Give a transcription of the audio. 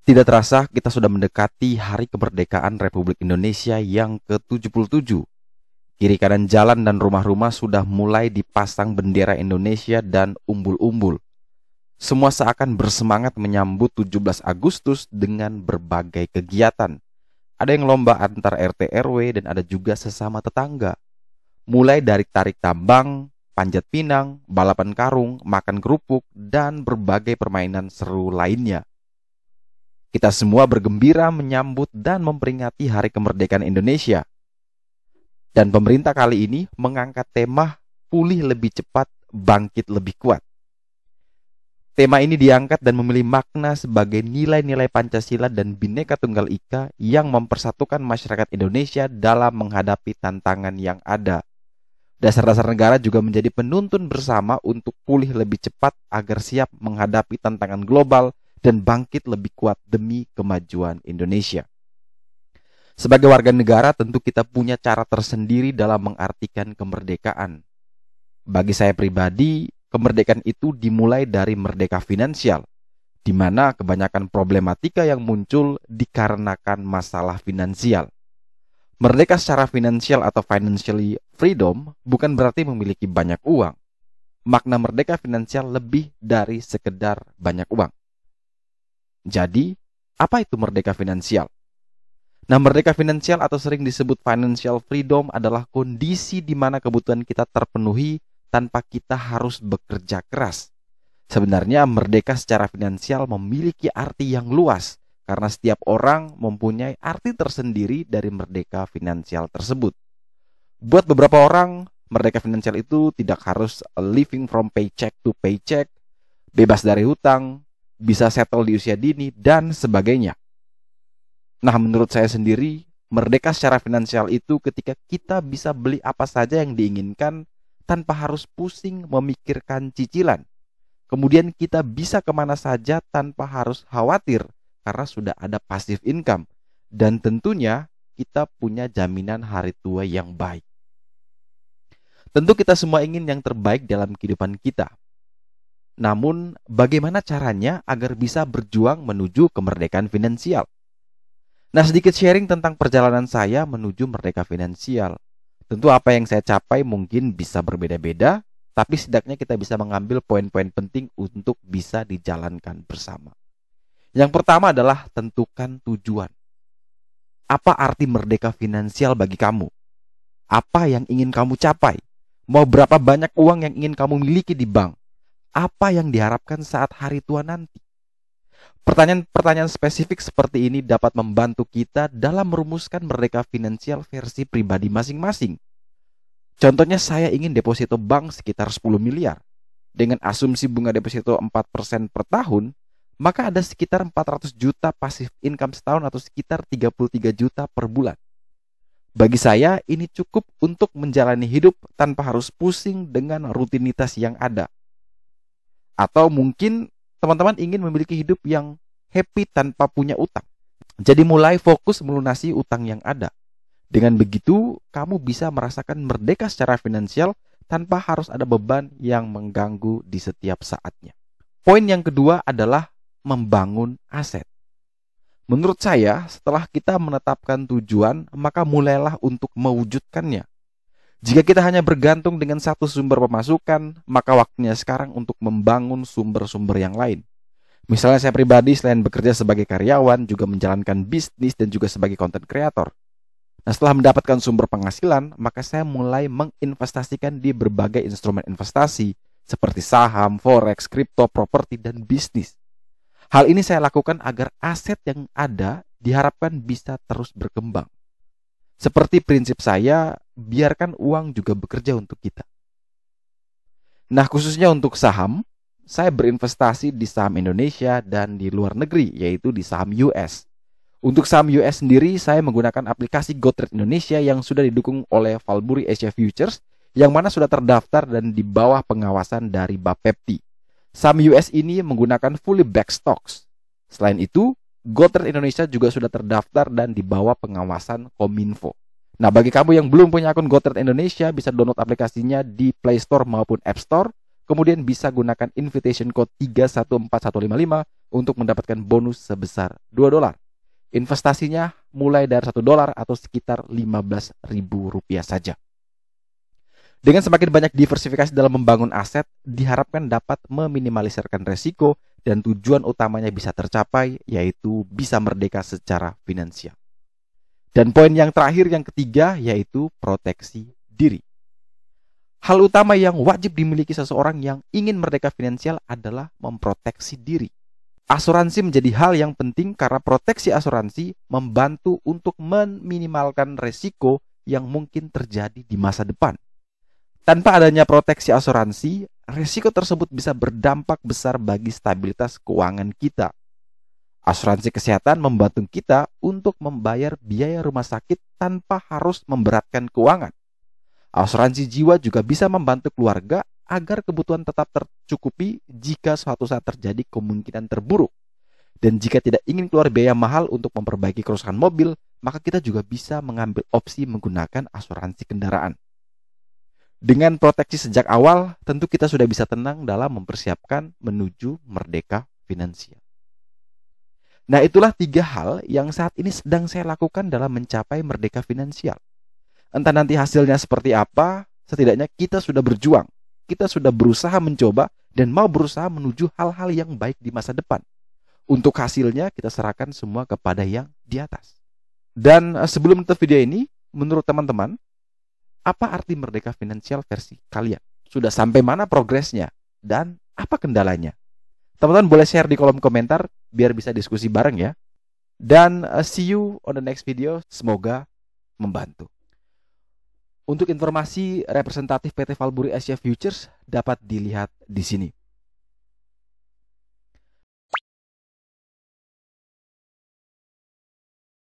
Tidak terasa kita sudah mendekati Hari Kemerdekaan Republik Indonesia yang ke-77. Kiri kanan jalan dan rumah-rumah sudah mulai dipasang bendera Indonesia dan umbul-umbul. Semua seakan bersemangat menyambut 17 Agustus dengan berbagai kegiatan. Ada yang lomba antar RT RW dan ada juga sesama tetangga. Mulai dari tarik tambang, panjat pinang, balapan karung, makan kerupuk, dan berbagai permainan seru lainnya. Kita semua bergembira menyambut dan memperingati Hari Kemerdekaan Indonesia. Dan pemerintah kali ini mengangkat tema pulih lebih cepat, bangkit lebih kuat. Tema ini diangkat dan memiliki makna sebagai nilai-nilai Pancasila dan Bhinneka Tunggal Ika yang mempersatukan masyarakat Indonesia dalam menghadapi tantangan yang ada. Dasar-dasar negara juga menjadi penuntun bersama untuk pulih lebih cepat agar siap menghadapi tantangan global dan bangkit lebih kuat demi kemajuan Indonesia. Sebagai warga negara, tentu kita punya cara tersendiri dalam mengartikan kemerdekaan. Bagi saya pribadi, kemerdekaan itu dimulai dari merdeka finansial, di mana kebanyakan problematika yang muncul dikarenakan masalah finansial. Merdeka secara finansial atau financially freedom bukan berarti memiliki banyak uang. Makna merdeka finansial lebih dari sekedar banyak uang. Jadi, apa itu merdeka finansial? Nah, merdeka finansial atau sering disebut financial freedom adalah kondisi di mana kebutuhan kita terpenuhi tanpa kita harus bekerja keras. Sebenarnya merdeka secara finansial memiliki arti yang luas karena setiap orang mempunyai arti tersendiri dari merdeka finansial tersebut. Buat beberapa orang, merdeka finansial itu tidak harus living from paycheck to paycheck, bebas dari hutang, bisa settle di usia dini, dan sebagainya. Nah, menurut saya sendiri, merdeka secara finansial itu ketika kita bisa beli apa saja yang diinginkan tanpa harus pusing memikirkan cicilan. Kemudian kita bisa kemana saja tanpa harus khawatir karena sudah ada passive income. Dan tentunya kita punya jaminan hari tua yang baik. Tentu kita semua ingin yang terbaik dalam kehidupan kita. Namun, bagaimana caranya agar bisa berjuang menuju kemerdekaan finansial? Nah, sedikit sharing tentang perjalanan saya menuju merdeka finansial. Tentu apa yang saya capai mungkin bisa berbeda-beda, tapi setidaknya kita bisa mengambil poin-poin penting untuk bisa dijalankan bersama. Yang pertama adalah tentukan tujuan. Apa arti merdeka finansial bagi kamu? Apa yang ingin kamu capai? Mau berapa banyak uang yang ingin kamu miliki di bank? Apa yang diharapkan saat hari tua nanti? Pertanyaan-pertanyaan spesifik seperti ini dapat membantu kita dalam merumuskan merdeka finansial versi pribadi masing-masing. Contohnya saya ingin deposito bank sekitar 10 miliar. Dengan asumsi bunga deposito 4% per tahun, maka ada sekitar 400 juta passive income setahun atau sekitar 33 juta per bulan. Bagi saya ini cukup untuk menjalani hidup tanpa harus pusing dengan rutinitas yang ada. Atau mungkin teman-teman ingin memiliki hidup yang happy tanpa punya utang. Jadi mulai fokus melunasi utang yang ada. Dengan begitu, kamu bisa merasakan merdeka secara finansial tanpa harus ada beban yang mengganggu di setiap saatnya. Poin yang kedua adalah membangun aset. Menurut saya, setelah kita menetapkan tujuan, maka mulailah untuk mewujudkannya. Jika kita hanya bergantung dengan satu sumber pemasukan, maka waktunya sekarang untuk membangun sumber-sumber yang lain. Misalnya saya pribadi selain bekerja sebagai karyawan, juga menjalankan bisnis dan juga sebagai content creator. Nah, setelah mendapatkan sumber penghasilan, maka saya mulai menginvestasikan di berbagai instrumen investasi seperti saham, forex, kripto, properti, dan bisnis. Hal ini saya lakukan agar aset yang ada diharapkan bisa terus berkembang. Seperti prinsip saya, biarkan uang juga bekerja untuk kita. Nah, khususnya untuk saham, saya berinvestasi di saham Indonesia dan di luar negeri, yaitu di saham US. Untuk saham US sendiri, saya menggunakan aplikasi GoTrade Indonesia yang sudah didukung oleh Valbury Asia Futures, yang mana sudah terdaftar dan di bawah pengawasan dari Bapepti. Saham US ini menggunakan fully backed stocks. Selain itu, GoTrade Indonesia juga sudah terdaftar dan di bawah pengawasan Kominfo. Nah, bagi kamu yang belum punya akun GoTrade Indonesia, bisa download aplikasinya di Play Store maupun App Store. Kemudian bisa gunakan invitation code 314155 untuk mendapatkan bonus sebesar $2. Investasinya mulai dari $1 atau sekitar Rp15.000 saja. Dengan semakin banyak diversifikasi dalam membangun aset, diharapkan dapat meminimalisirkan resiko dan tujuan utamanya bisa tercapai, yaitu bisa merdeka secara finansial. Dan poin yang terakhir, yang ketiga, yaitu proteksi diri. Hal utama yang wajib dimiliki seseorang yang ingin merdeka finansial adalah memproteksi diri. Asuransi menjadi hal yang penting karena proteksi asuransi membantu untuk meminimalkan resiko yang mungkin terjadi di masa depan. Tanpa adanya proteksi asuransi, resiko tersebut bisa berdampak besar bagi stabilitas keuangan kita. Asuransi kesehatan membantu kita untuk membayar biaya rumah sakit tanpa harus memberatkan keuangan. Asuransi jiwa juga bisa membantu keluarga agar kebutuhan tetap tercukupi jika suatu saat terjadi kemungkinan terburuk. Dan jika tidak ingin keluar biaya mahal untuk memperbaiki kerusakan mobil, maka kita juga bisa mengambil opsi menggunakan asuransi kendaraan. Dengan proteksi sejak awal, tentu kita sudah bisa tenang dalam mempersiapkan menuju merdeka finansial. Nah, itulah 3 hal yang saat ini sedang saya lakukan dalam mencapai merdeka finansial. Entah nanti hasilnya seperti apa, setidaknya kita sudah berjuang. Kita sudah berusaha mencoba dan mau berusaha menuju hal-hal yang baik di masa depan. Untuk hasilnya kita serahkan semua kepada yang di atas. Dan sebelum menutup video ini, menurut teman-teman, apa arti merdeka finansial versi kalian? Sudah sampai mana progresnya? Dan apa kendalanya? Teman-teman boleh share di kolom komentar biar bisa diskusi bareng ya. Dan see you on the next video. Semoga membantu. Untuk informasi representatif PT Valburi Asia Futures dapat dilihat di sini.